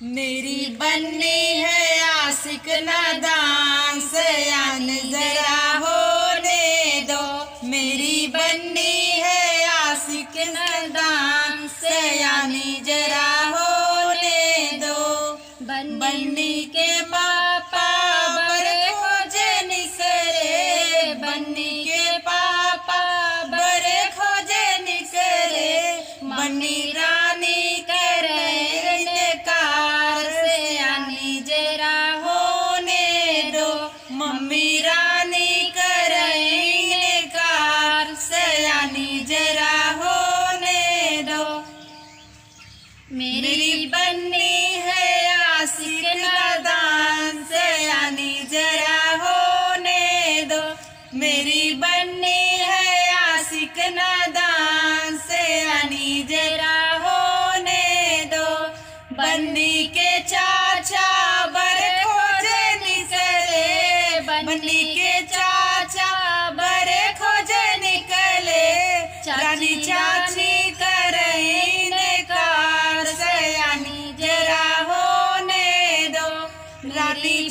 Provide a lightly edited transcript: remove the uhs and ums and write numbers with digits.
मेरी बन्नी है आशिक नादान, सयान जरा होने दो। मेरी बन्नी है आशिक नादान, सयानी जरा होने दो। बन्नी के पापा बड़े खोजे निकरे, बन्नी के पापा बड़े खोजे निकरे। बन्नी रानी करे इनकार, सयानी जरा होने दो। मम्मी रानी करे इनकार, सयानी जरा होने दो। मेरी बन्नी है आशिक नादान, सयानी जरा होने दो। मेरी बन्नी है आशिक नादान, सयानी जरा होने दो। बन्नी के चाचा बड़े खोजे निकले, बन्नी के चाचा बड़े खोजे निकले। रानी चाची करे इनकार, सयानी जरा होने दो। रानी